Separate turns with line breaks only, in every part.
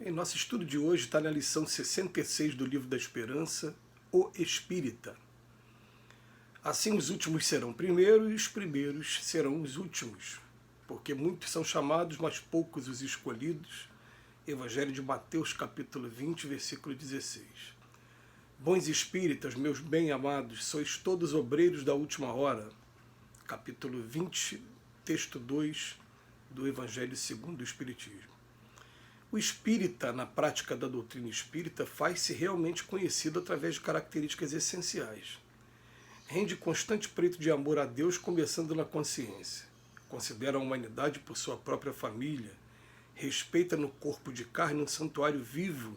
Em nosso estudo de hoje está na lição 66 do Livro da Esperança, O Espírita. Assim os últimos serão primeiros e os primeiros serão os últimos, porque muitos são chamados, mas poucos os escolhidos. Evangelho de Mateus, capítulo 20, versículo 16. Bons espíritas, meus bem-amados, sois todos obreiros da última hora. Capítulo 20, texto 2 do Evangelho segundo o Espiritismo. O espírita, na prática da doutrina espírita, faz-se realmente conhecido através de características essenciais. Rende constante preito de amor a Deus, começando na consciência. Considera a humanidade por sua própria família. Respeita no corpo de carne um santuário vivo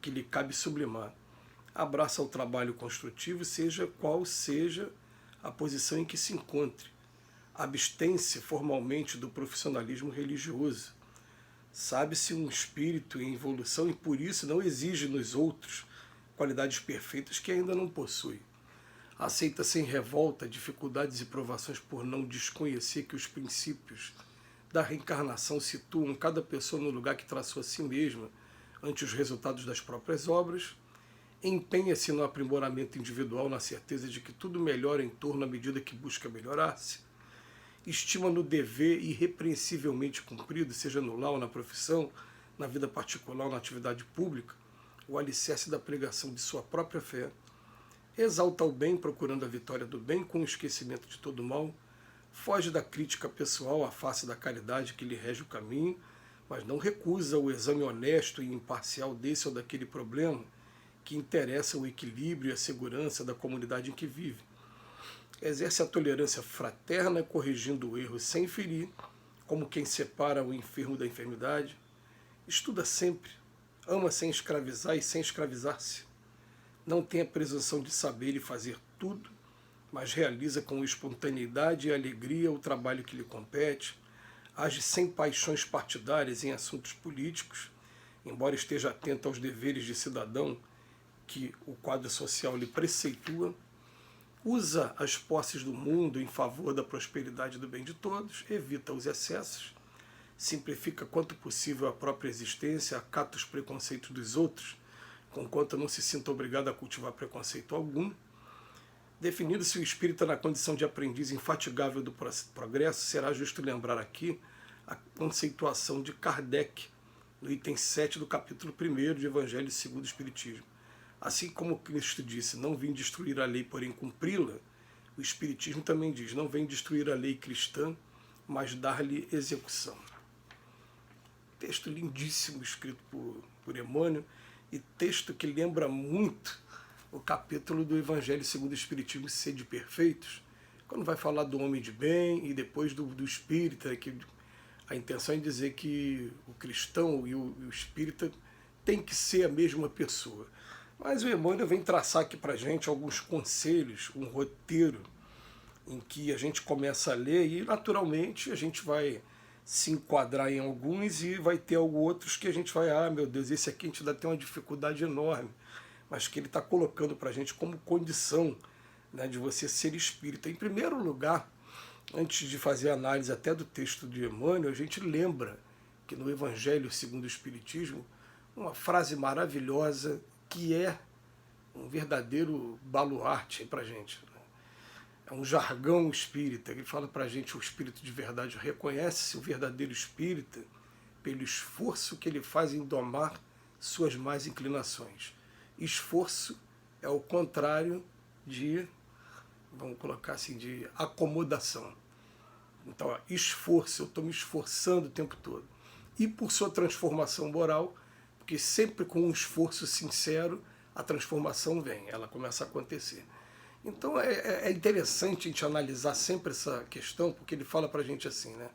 que lhe cabe sublimar. Abraça o trabalho construtivo, seja qual seja a posição em que se encontre. Abstém-se formalmente do profissionalismo religioso. Sabe-se um espírito em evolução e por isso não exige nos outros qualidades perfeitas que ainda não possui. Aceita sem revolta dificuldades e provações por não desconhecer que os princípios da reencarnação situam cada pessoa no lugar que traçou a si mesma ante os resultados das próprias obras. Empenha-se no aprimoramento individual na certeza de que tudo melhora em torno à medida que busca melhorar-se. Estima no dever irrepreensivelmente cumprido, seja no lar ou na profissão, na vida particular ou na atividade pública, o alicerce da pregação de sua própria fé. Exalta o bem, procurando a vitória do bem com o esquecimento de todo o mal. Foge da crítica pessoal à face da caridade que lhe rege o caminho, mas não recusa o exame honesto e imparcial desse ou daquele problema que interessa o equilíbrio e a segurança da comunidade em que vive. Exerce a tolerância fraterna, corrigindo o erro sem ferir, como quem separa o enfermo da enfermidade. Estuda sempre, ama sem escravizar e sem escravizar-se. Não tem a presunção de saber e fazer tudo, mas realiza com espontaneidade e alegria o trabalho que lhe compete. Age sem paixões partidárias em assuntos políticos, embora esteja atento aos deveres de cidadão que o quadro social lhe preceitua. Usa as posses do mundo em favor da prosperidade e do bem de todos, evita os excessos, simplifica quanto possível a própria existência, acata os preconceitos dos outros, conquanto não se sinta obrigado a cultivar preconceito algum. Definindo-se o espírita na condição de aprendiz infatigável do progresso, será justo lembrar aqui a conceituação de Kardec, no item 7 do capítulo 1 de Evangelho segundo o Espiritismo. Assim como Cristo disse, não vim destruir a lei, porém cumpri-la, o Espiritismo também diz, não vem destruir a lei cristã, mas dar-lhe execução. Texto lindíssimo, escrito por Emmanuel, e texto que lembra muito o capítulo do Evangelho segundo o Espiritismo, Sede Perfeitos, quando vai falar do homem de bem e depois do espírita, que a intenção é dizer que o cristão e o espírita tem que ser a mesma pessoa. Mas o Emmanuel vem traçar aqui para a gente alguns conselhos, um roteiro em que a gente começa a ler e naturalmente a gente vai se enquadrar em alguns e vai ter outros que a gente vai, meu Deus, esse aqui a gente ainda tem uma dificuldade enorme, mas que ele está colocando para a gente como condição, né, de você ser espírita. Em primeiro lugar, antes de fazer a análise até do texto de Emmanuel, a gente lembra que no Evangelho segundo o Espiritismo, uma frase maravilhosa que é um verdadeiro baluarte para a gente. É um jargão espírita, que fala para a gente, o espírito de verdade reconhece o verdadeiro espírita pelo esforço que ele faz em domar suas más inclinações. Esforço é o contrário de, vamos colocar assim, de acomodação. Então, esforço, eu estou me esforçando o tempo todo. E por sua transformação moral, porque sempre com um esforço sincero a transformação vem, ela começa a acontecer. Então é interessante a gente analisar sempre essa questão, porque ele fala para a gente assim, né?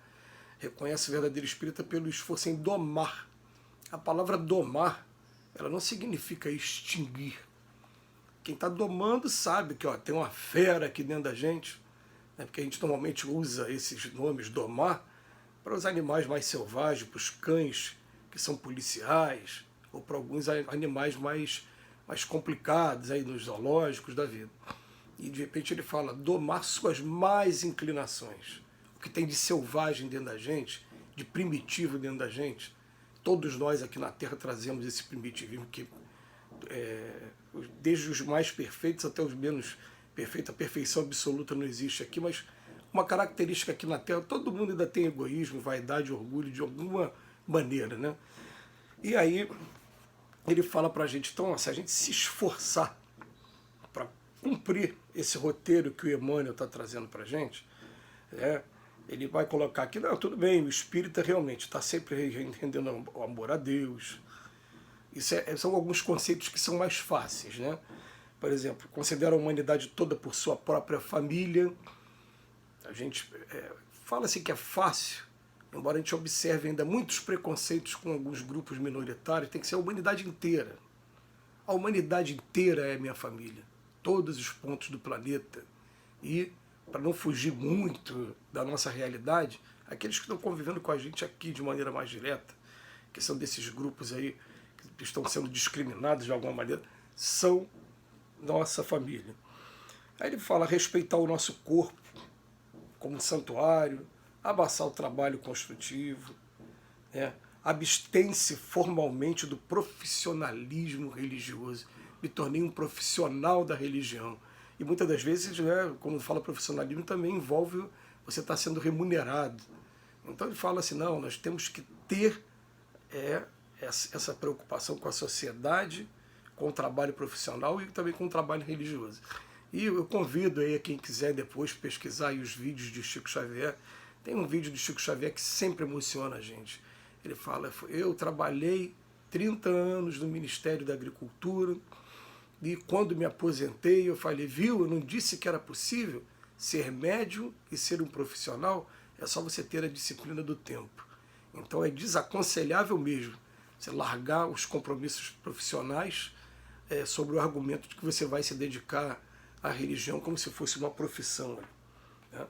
Reconhece o verdadeiro espírita pelo esforço em domar. A palavra domar, ela não significa extinguir. Quem está domando sabe que tem uma fera aqui dentro da gente, né? Porque a gente normalmente usa esses nomes, domar, para os animais mais selvagens, para os cães que são policiais, ou para alguns animais mais complicados aí nos zoológicos da vida. E de repente ele fala, domar suas más inclinações. O que tem de selvagem dentro da gente, de primitivo dentro da gente, todos nós aqui na Terra trazemos esse primitivismo que, desde os mais perfeitos até os menos perfeitos, a perfeição absoluta não existe aqui, mas uma característica aqui na Terra, todo mundo ainda tem egoísmo, vaidade, orgulho, de alguma maneira, né? E aí ele fala para a gente, então, se a gente se esforçar para cumprir esse roteiro que o Emmanuel está trazendo para a gente, ele vai colocar aqui, não, tudo bem, o espírita realmente está sempre rendendo o amor a Deus. Isso são alguns conceitos que são mais fáceis, né? Por exemplo, considera a humanidade toda por sua própria família. A gente fala-se que é fácil, embora a gente observe ainda muitos preconceitos com alguns grupos minoritários, tem que ser a humanidade inteira. A humanidade inteira é minha família, todos os pontos do planeta. E, para não fugir muito da nossa realidade, aqueles que estão convivendo com a gente aqui de maneira mais direta, que são desses grupos aí que estão sendo discriminados de alguma maneira, são nossa família. Aí ele fala respeitar o nosso corpo como santuário, abraçar o trabalho construtivo, abstém-se formalmente do profissionalismo religioso. Me tornei um profissional da religião. E muitas das vezes, quando fala profissionalismo, também envolve você estar sendo remunerado. Então ele fala assim, não, nós temos que ter essa preocupação com a sociedade, com o trabalho profissional e também com o trabalho religioso. E eu convido aí a quem quiser depois pesquisar aí os vídeos de Chico Xavier. Tem um vídeo de Chico Xavier que sempre emociona a gente. Ele fala, eu trabalhei 30 anos no Ministério da Agricultura e quando me aposentei eu falei, viu, eu não disse que era possível ser médium e ser um profissional, é só você ter a disciplina do tempo. Então é desaconselhável mesmo você largar os compromissos profissionais sobre o argumento de que você vai se dedicar à religião como se fosse uma profissão. Né?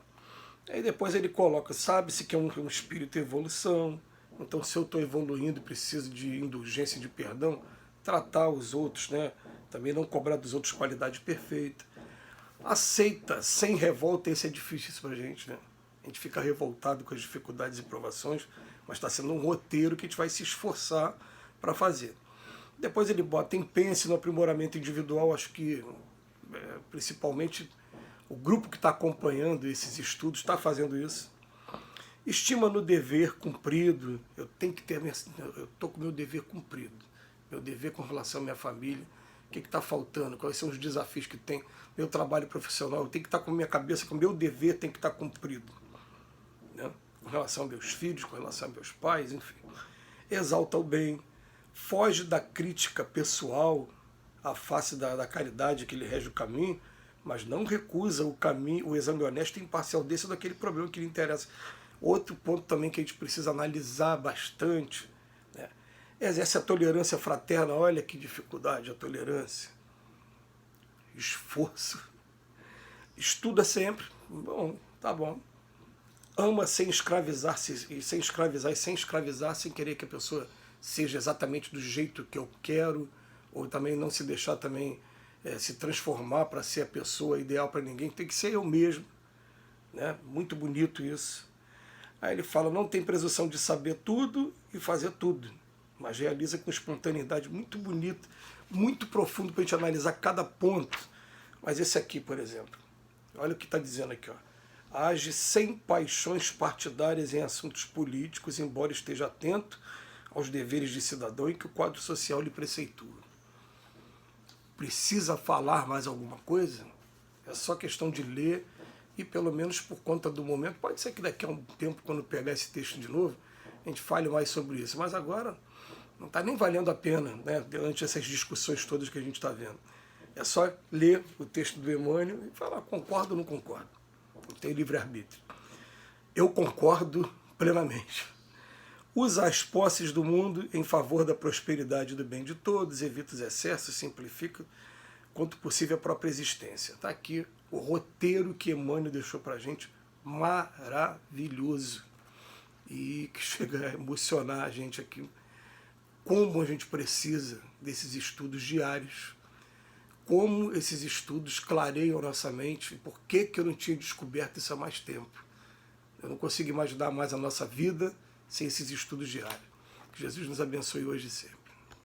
Aí depois ele coloca, sabe-se que é um espírito em evolução, então se eu estou evoluindo e preciso de indulgência e de perdão, tratar os outros, né? Também não cobrar dos outros qualidade perfeita. Aceita, sem revolta, esse é difícil para a gente, né? A gente fica revoltado com as dificuldades e provações, mas está sendo um roteiro que a gente vai se esforçar para fazer. Depois ele bota, empenhe-se no aprimoramento individual, acho que principalmente o grupo que está acompanhando esses estudos está fazendo isso. Estima no dever cumprido, eu estou com o meu dever cumprido, meu dever com relação à minha família, o que está faltando, quais são os desafios que tem, meu trabalho profissional, eu tenho que estar com a minha cabeça, com o meu dever tem que estar cumprido, né? Com relação a meus filhos, com relação a meus pais, enfim. Exalta o bem, foge da crítica pessoal à face da caridade que lhe rege o caminho, mas não recusa o caminho, o exame honesto e imparcial desse ou daquele problema que lhe interessa. Outro ponto também que a gente precisa analisar bastante, né? Exerce a tolerância fraterna, olha que dificuldade a tolerância. Esforço. Estuda sempre, bom, tá bom. Ama sem escravizar-se, e sem escravizar, e sem escravizar, sem querer que a pessoa seja exatamente do jeito que eu quero, ou também não se deixar também se transformar para ser a pessoa ideal para ninguém, tem que ser eu mesmo, né? Muito bonito isso. Aí ele fala, não tem presunção de saber tudo e fazer tudo, mas realiza com espontaneidade, muito bonito, muito profundo para a gente analisar cada ponto. Mas esse aqui, por exemplo, olha o que está dizendo aqui, ó. Age sem paixões partidárias em assuntos políticos, embora esteja atento aos deveres de cidadão e que o quadro social lhe preceitua. Precisa falar mais alguma coisa? É só questão de ler e, pelo menos por conta do momento, pode ser que daqui a um tempo, quando pegar esse texto de novo, a gente fale mais sobre isso. Mas agora não está nem valendo a pena, né, durante essas discussões todas que a gente está vendo. É só ler o texto do Emmanuel e falar, concordo ou não concordo. Não tem livre-arbítrio. Eu concordo plenamente. Usa as posses do mundo em favor da prosperidade e do bem de todos, evita os excessos, simplifica quanto possível a própria existência. Está aqui o roteiro que Emmanuel deixou para a gente, maravilhoso. E que chega a emocionar a gente aqui. Como a gente precisa desses estudos diários, como esses estudos clareiam nossa mente, e por que eu não tinha descoberto isso há mais tempo. Eu não consigo imaginar mais a nossa vida sem esses estudos diários. Que Jesus nos abençoe hoje e sempre.